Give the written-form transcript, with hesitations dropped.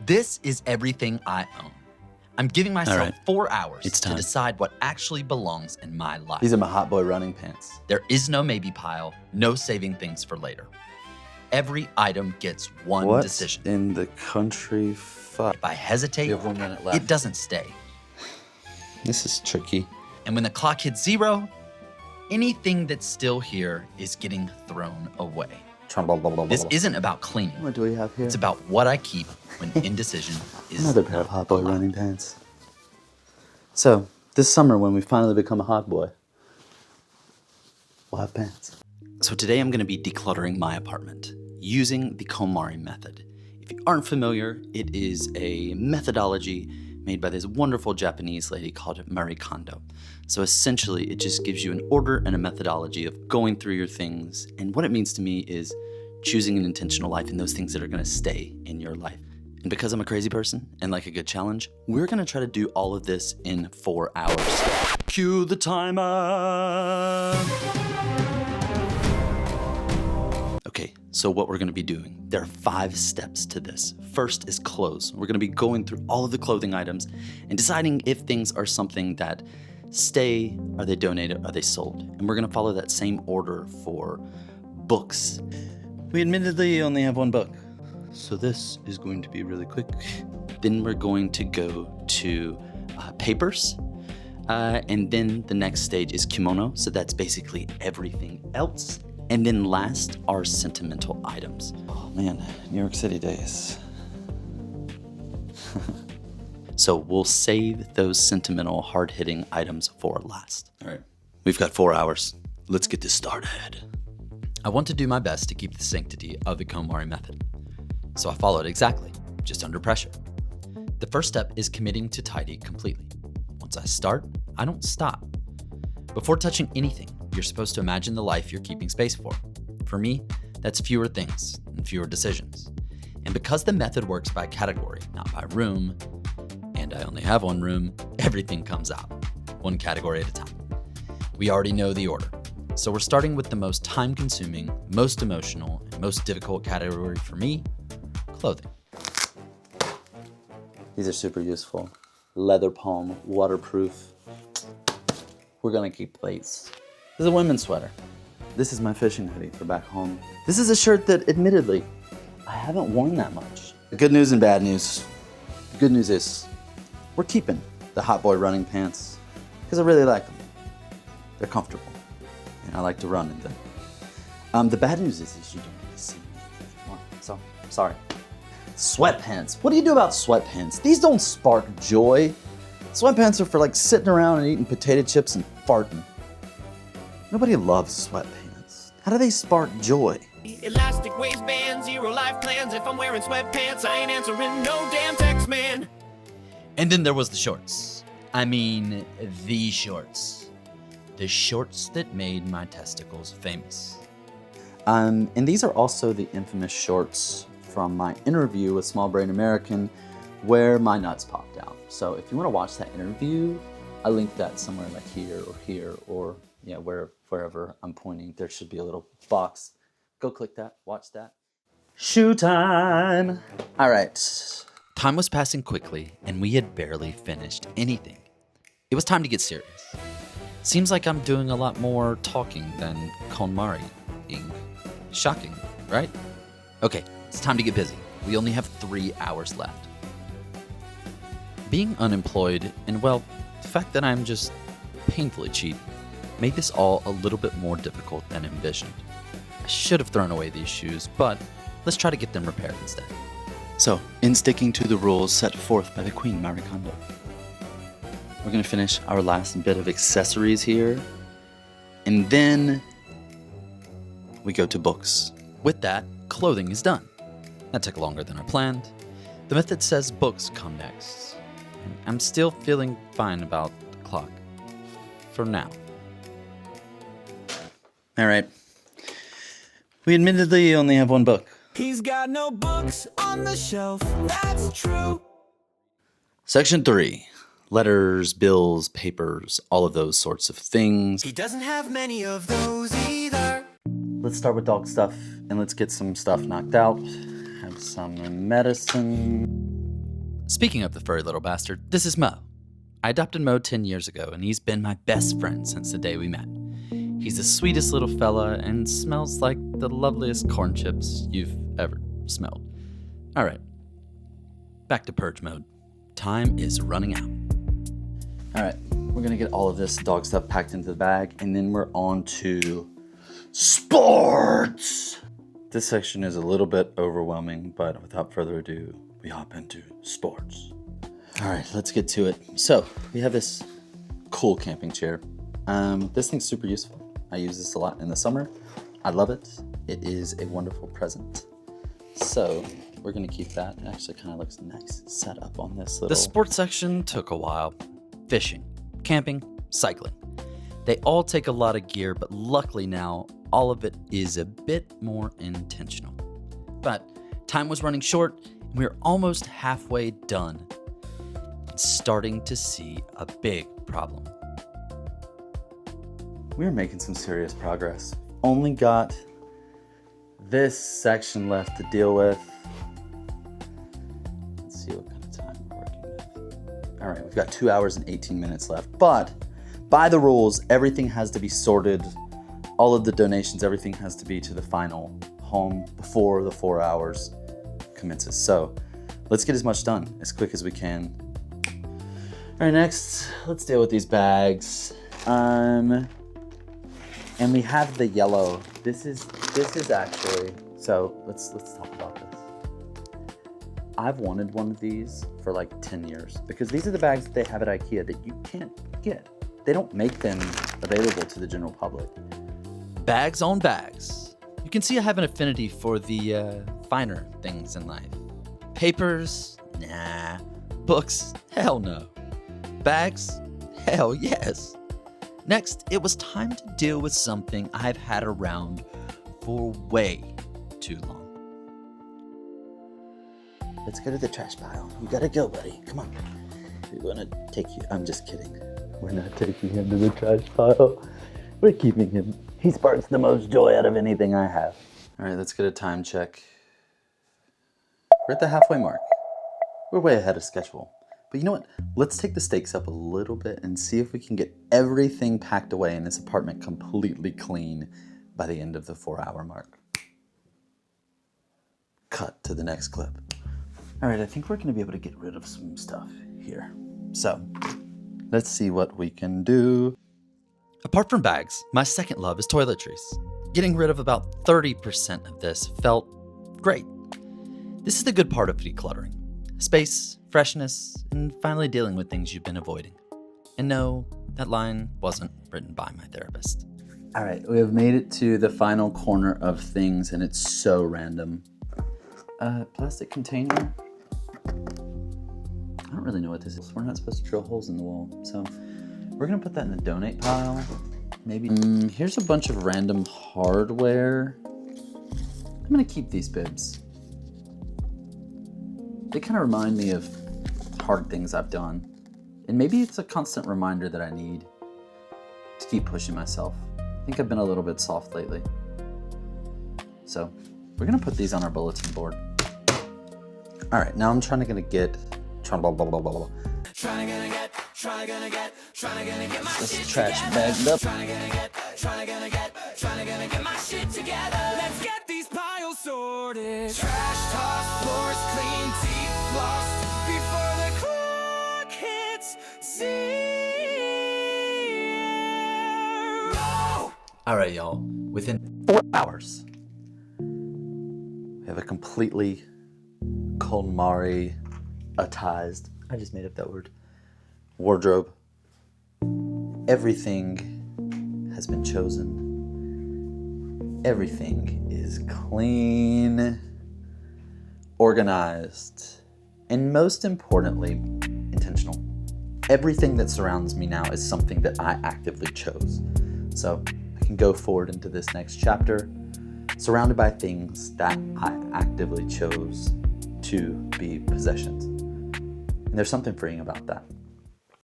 This is everything I own. I'm giving myself 4 hours It's to time. decide what actually belongs in my life. These are my hot boy running pants. There is no maybe pile, no saving things for later. Every item gets one decision. In the country fuck? If I hesitate, You have 1 minute left. it doesn't stay. This is tricky. And when the clock hits 0, anything that's still here is getting thrown away. This isn't about cleaning. What do we have here? It's about what I keep when indecision is Another pair of hot boy running pants. So, this summer when we finally become a hot boy, we'll have pants. So today I'm going to be decluttering my apartment using the KonMari Method. If you aren't familiar, it is a methodology made by this wonderful Japanese lady called Marie Kondo. So essentially, it just gives you an order and a methodology of going through your things. And what it means to me is choosing an intentional life in those things that are going to stay in your life. And because I'm a crazy person and like a good challenge, we're going to try to do all of this in 4 hours. Cue the timer. Okay, so what we're gonna be doing, there are 5 steps to this. First is clothes. We're gonna be going through all of the clothing items and deciding if things are something that stay, are they donated, are they sold? And we're gonna follow that same order for books. We admittedly only have 1 book, so this is going to be really quick. Then we're going to go to papers. And then the next stage is kimono, so that's basically everything else. And then last are sentimental items. Oh man, New York City days. So we'll save those sentimental, hard-hitting items for last. All right, we've got 4 hours. Let's get this started. I want to do my best to keep the sanctity of the KonMari Method. So I follow it exactly, just under pressure. The first step is committing to tidy completely. Once I start, I don't stop. Before touching anything, you're supposed to imagine the life you're keeping space for. For me, that's fewer things and fewer decisions. And because the method works by category, not by room, and I only have 1 room, everything comes out, 1 category at a time. We already know the order. So we're starting with the most time-consuming, most emotional, and most difficult category for me, clothing. These are super useful. Leather palm, waterproof. We're gonna keep these. This is a women's sweater. This is my fishing hoodie for back home. This is a shirt that, admittedly, I haven't worn that much. The good news and bad news. The good news is, we're keeping the hot boy running pants because I really like them. They're comfortable, and I like to run in them. The bad news is you don't really see me anymore. So, sorry. Sweatpants. What do you do about sweatpants? These don't spark joy. Sweatpants are for like sitting around and eating potato chips and farting. Nobody loves sweatpants. How do they spark joy? Elastic waistband, 0 life plans. If I'm wearing sweatpants, I ain't answering no damn text, man. And then there was the shorts. I mean, the shorts. The shorts that made my testicles famous. And these are also the infamous shorts from my interview with Small Brain American where my nuts popped out. So if you want to watch that interview, I linked that somewhere like here, or yeah, wherever I'm pointing, there should be a little box. Go click that, watch that. Shoe time! All right. Time was passing quickly, and we had barely finished anything. It was time to get serious. Seems like I'm doing a lot more talking than KonMari-ing. Shocking, right? Okay, it's time to get busy. We only have 3 hours left. Being unemployed, and well, the fact that I'm just painfully cheap, made this all a little bit more difficult than envisioned. I should have thrown away these shoes, but let's try to get them repaired instead. So, in sticking to the rules set forth by the Queen, Marie Kondo, we're gonna finish our last bit of accessories here, and then we go to books. With that, clothing is done. That took longer than I planned. The method says books come next. And I'm still feeling fine about the clock. For now. All right. We admittedly only have 1 book. He's got no books on the shelf, that's true. Section 3. Letters, bills, papers, all of those sorts of things. He doesn't have many of those either. Let's start with dog stuff, and let's get some stuff knocked out. Have some medicine. Speaking of the furry little bastard, this is Mo. I adopted Mo 10 years ago, and he's been my best friend since the day we met. He's the sweetest little fella and smells like the loveliest corn chips you've ever smelled. All right, back to purge mode. Time is running out. All right, we're gonna get all of this dog stuff packed into the bag, and then we're on to sports. This section is a little bit overwhelming, but without further ado, we hop into sports. All right, let's get to it. So we have this cool camping chair. This thing's super useful. I use this a lot in the summer. I love it. It is a wonderful present. So we're gonna keep that. It actually kind of looks nice set up on this little. The sports section took a while. Fishing, camping, cycling. They all take a lot of gear, but luckily now, all of it is a bit more intentional. But time was running short, and we were almost halfway done and starting to see a big problem. We're making some serious progress. Only got this section left to deal with. Let's see what kind of time we're working with. All right, we've got 2 hours and 18 minutes left, but by the rules, everything has to be sorted. All of the donations, everything has to be to the final home before the 4 hours commences. So let's get as much done as quick as we can. All right, next, let's deal with these bags. And we have the yellow. This is actually, so let's talk about this. I've wanted one of these for like 10 years because these are the bags that they have at IKEA that you can't get. They don't make them available to the general public. Bags on bags. You can see I have an affinity for the finer things in life. Papers? Nah. Books? Hell no. Bags? Hell yes. Next, it was time to deal with something I've had around for way too long. Let's go to the trash pile. You gotta go, buddy. Come on. We're gonna take you. I'm just kidding. We're not taking him to the trash pile. We're keeping him. He sparks the most joy out of anything I have. All right, let's get a time check. We're at the halfway mark. We're way ahead of schedule. But you know what? Let's take the stakes up a little bit and see if we can get everything packed away in this apartment completely clean by the end of the 4-hour mark. Cut to the next clip. All right, I think we're gonna be able to get rid of some stuff here. So let's see what we can do. Apart from bags, my second love is toiletries. Getting rid of about 30% of this felt great. This is the good part of decluttering. Space, freshness, and finally dealing with things you've been avoiding. And no, that line wasn't written by my therapist. All right, we have made it to the final corner of things, and it's so random. Plastic container. I don't really know what this is. We're not supposed to drill holes in the wall, so we're gonna put that in the donate pile. Maybe. Here's a bunch of random hardware. I'm gonna keep these bibs. They kind of remind me of hard things I've done. And maybe it's a constant reminder that I need to keep pushing myself. I think I've been a little bit soft lately. So we're gonna put these on our bulletin board. All right, now I'm trying to get this trash bagged up. Trying to get my shit together. Let's get these piles sorted. Trash toss, floors clean, teeth flossed before the clock hits zero. All right, y'all. Within 4 hours, we have a completely KonMari-atized, I just made up that word, wardrobe. Everything has been chosen. Everything is clean, organized, and most importantly, intentional. Everything that surrounds me now is something that I actively chose. So I can go forward into this next chapter surrounded by things that I actively chose to be possessions. And there's something freeing about that.